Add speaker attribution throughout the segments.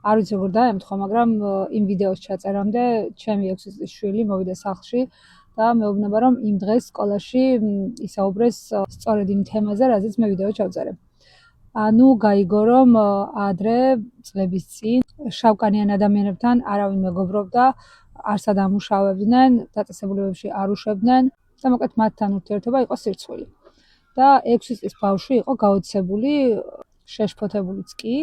Speaker 1: არ ვიცი როგორ დაემთხვა, მაგრამ იმ ვიდეოს ჩაწერამდე ჩემი 6 წლის შვილი მოვიდა სახლში და მეუბნება, რომ იმ დღეს სკოლაში ისაუბრეს სწორედ იმ თემაზე, რაზეც მე ვიდეო ჩავწერე. ანუ გაიგო, რომ ადრე წლების წინ შავკანიან ადამიანებთან არავინ მეგობრობდა, არც ამუშავებდნენ, დაწესებულებებში არ უშვებდნენ და მოკლედ მათთან ურთიერთობა იყო სირცხვილი. და 6 წლის ბავშვი იყო გაოცებული, შეშფოთებულიც კი,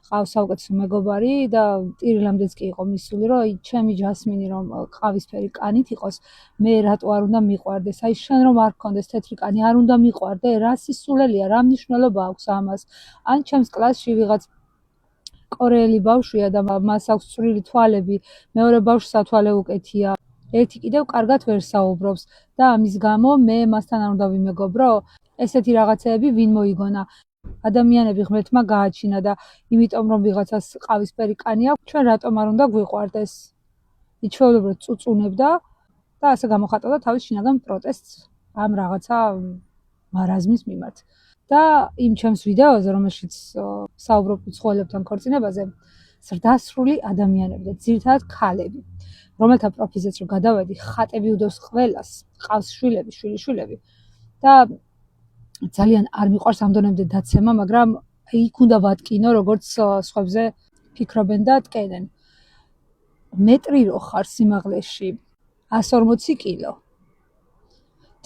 Speaker 1: ყავს საუკეთესო მეგობარი და ტირილამდეც კი იყო მისული, რომ ჩემი ჯასმინი რომ ყავისფერი კანით იყოს, მე რატო არ უნდა მიყვარდეს, აი შენ რომ არ გქონდეს თეთრი კანი, არ უნდა მიყვარდე, რა სისულელია, რა მნიშვნელობა აქვს ამას. ან ჩემს კლასში ვიღაც კორეელი ბავშვია და მას აქვს წვრილი თვალები, მეორე ბავშვს სათვალე უკეთია. ერთი კიდევ კარგად ვერ საუბრობს და ამის გამო მე მასთან არ უნდა ვიმეგობრო. ესეთი რაღაცეები ვინ მოიგონა? ადამიანები ღმერთმა გააჩინა და იმიტომ რომ ვიღაცას ყავისფერი კანი აქვს, ჩვენ რატომ არ უნდა გვიყვარდეს? იჩვეულებრივად წუწუნებდა და ასე გამოხატავდა თავის შინაგან პროტესტს ამ რაღაცა მარაზმის მიმართ. და იმ ჩემს ვიდეოზე, რომელშიც საუბრობ მცხოველებთან ქორწინებაზე, ზრდასრული ადამიანები და ძირითადად ქალები, რომელთა პროფილზეც რომ გადავედი, ხატები უდევს ყველას, ყავს შვილები, შვილიშვილები და ძალიან არ მიყვარს ამ დონემდე დაცემა, მაგრამ იქ უნდა ვატკინო, როგორც სხვებზე ფიქრობენ და ტკენენ. მეტრი რო ხარ სიმაღლეში 140 კილო.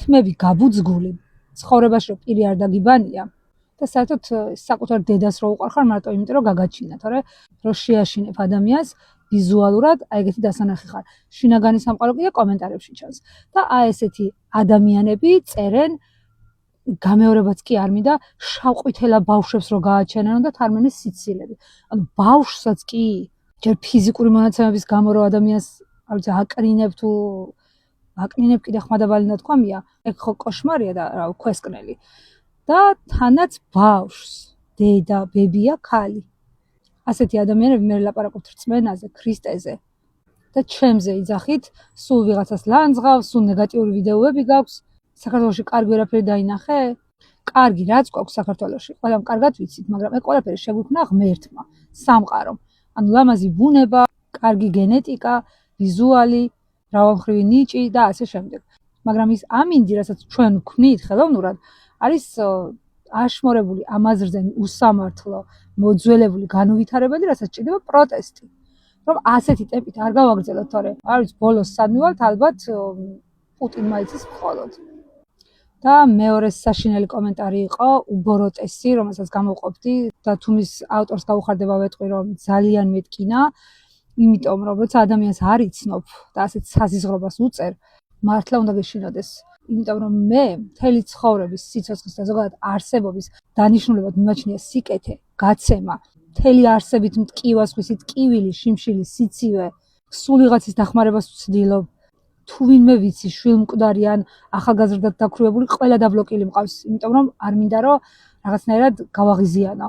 Speaker 1: თმები გაბუძგული, ცხოვრებაში რო პირი არ დაგიბანია და საერთოდ საკუთარ დედას რო უყარხარ მარტო იმიტომ რომ გაგაჩინა, თორე რო შეაშინებ ადამიანს ვიზუალურად, აი ეგეთი დასანახი ხარ. შინაგანი სამყარო კიდე კომენტარებში ჩანს. და აი ესეთი ადამიანები წერენ გამეორებაც კი არ მინდა შავყვითელა ბავშვებს რო გააჩენონ და თარმენის სიცილები. ანუ ბავშვსაც კი ჯერ ფიზიკური მონაცემების გამო რო ადამიანს, არ ვიცი, აკრინებ თუ აკნინებ კიდე ხმადაბალი ნათქვამია, ეგ ხო კოშმარია და რა ქვესკნელი. და თანაც ბავშვს, დედა, ბებია, ქალი. ასეთი ადამიანები მე ლაპარაკობთ რწმენაზე, ქრისტეზე და ჩემზე იძახით, სულ ვიღაცას ლანძღავს, სულ ნეგატიური ვიდეოები გაქვს. საქართველოში კარგი ვერაფერი დაინახე? კარგი რაც გვაქვს საქართველოში, ყველამ კარგად ვიცით, მაგრამ ეგ ყველაფერი შეგვიქმნა ღმერთმა, სამყარომ. ანუ ლამაზი ბუნება, კარგი გენეტიკა, ვიზუალი, მრავალმხრივი ნიჭი და ასე შემდეგ. მაგრამ ის ამინდი, რასაც ჩვენ ვქმნით ხელოვნურად, არის აშმორებული, ამაზრზენი, უსამართლო, მოძველებული, განუვითარებელი, რასაც ჭირდება პროტესტი. რომ ასეთი ტემპით არ გავაგრძელოთ, თორე არ ვიცი, ბოლოს სად მივალთ, ალბათ პუტინმა იცის მხოლოდ. და მეორე საშინელი კომენტარი იყო უბოროტესი, რომელსაც გამოვყოფდი და თუმის ავტორს გაუხარდება ვეტყვი, რომ ძალიან მეტკინა, იმიტომ რომ როცა ადამიანს არ იცნობ და ასეთ საზიზღრობას უწერ, მართლა უნდა გეშინოდეს. იმიტომ რომ მე მთელი ცხოვრების სიცოცხლის და ზოგადად არსებობის დანიშნულებად მიმაჩნია სიკეთე, გაცემა, მთელი არსებით მტკივას ხვისი, ტკივილი, შიმშილი, სიცივე, სულ ვიღაცის დახმარებას ვცდილობ. თუ ვინმე ვიცი შვილმკვდარი ან ახალგაზრდად დაქვრივებული, ყველა დაბლოკილი მყავს, იმიტომ რომ არ მინდა რომ რაღაცნაირად გავაღიზიანო.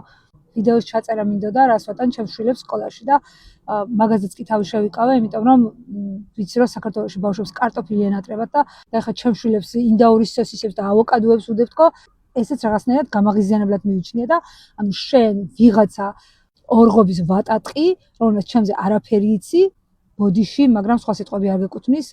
Speaker 1: ვიდეოს ჩაწერა მინდოდა რას ვატან ჩემს შვილებს სკოლაში და მაგაზეც კი თავი შევიკავე, იმიტომ რომ ვიცი რომ საქართველოში ბავშვებს კარტოფილი ენატრებათ და ეხლა ჩემს შვილებს ინდაურის სოსისებს და ავოკადოებს უდევთქო, ესეც რაღაცნაირად გამაღიზიანებლად მივიჩნია და ანუ შენ ვიღაცა ორღობის ვატატყი, რომელსაც ჩემზე არაფერი იცი, ბოდიში, მაგრამ სხვა სიტყვები არ გეკუთვნის,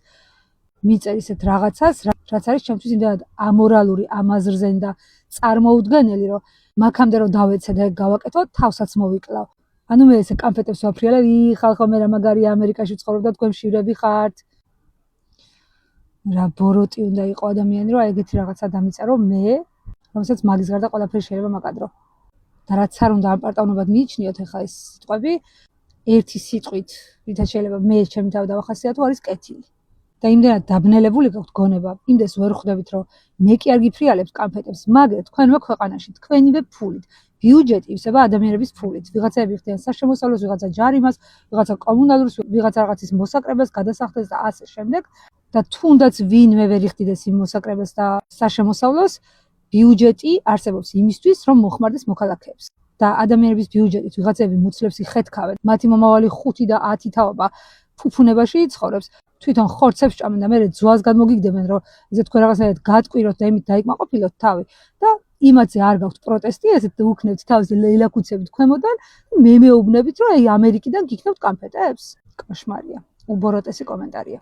Speaker 1: მიწერ ისეთ რაღაცას, რაც არის ჩემთვის იმდენად ამორალური, ამაზრზენი და წარმოუდგენელი, რომ მაქამდე რომ დავეცე და გავაკეთო, თავსაც მოვიკლავ. ანუ მე ესე კანფეტებს ვაფრიალებ, ხალხო მე რა მაგარია ამერიკაში ვცხოვრობ და თქვენ მშივრები ხართ. რა ბოროტი უნდა იყო ადამიანი, რომ ეგეთი რაღაცა დამიწერო მე, რომელსაც მაგის გარდა ყველაფერი შეიძლება მაკადრო. და რაც არ უნდა ამ პარტავნებად მიიჩნიოთ ახლა ეს სიტყვები, ერთი სიტყვით, რითაც შეიძლება მე ჩემი თავი დავახასიათო, არის კეთილი. და იმდენად დაბნელებული გაქვთ გონება, იმდეს ვერ ხვდებით, რომ მე კი არ გიფრიალებს კანფეტებს, მაგრამ თქვენვე ქვეყანაში, თქვენივე ფულით, ბიუჯეტი ივსება ადამიანების ფულით. ვიღაცები ხდიან საშემოსავლოს, ვიღაცა ჯარიმას, ვიღაცა კომუნალურს, ვიღაცა რაღაცის მოსაკრებას, გადასახდეს და ასე შემდეგ. და თუნდაც ვინმე ვერ იხდიდეს იმ მოსაკრებას და საშემოსავლოს, ბიუჯეტი არსებობს იმისთვის, რომ მოხმარდეს მოქალაქეებს. და ადამიანების ბიუჯეტით ვიღაცები მუცლებს იხეთქავენ, მათი მომავალი 5 და 10 თაობა ფუფუნებაში იცხოვრებს. თვითონ ხორცებს ჭამენ და მე ძვას გადმოგიგდებენ, რომ ესე თქვენ რაღაცნაირად გატკვიროთ და იმით დაიკმაყოფილოთ თავი და იმათზე არ გაქვთ პროტესტი, ესეთ უქნებთ თავზე ლეილაკუცებით ქვემოდან, მე მეუბნებით, რომ აი ამერიკიდან გიქნებთ კანფეტებს? კოშმარია. უბოროტესი კომენტარია.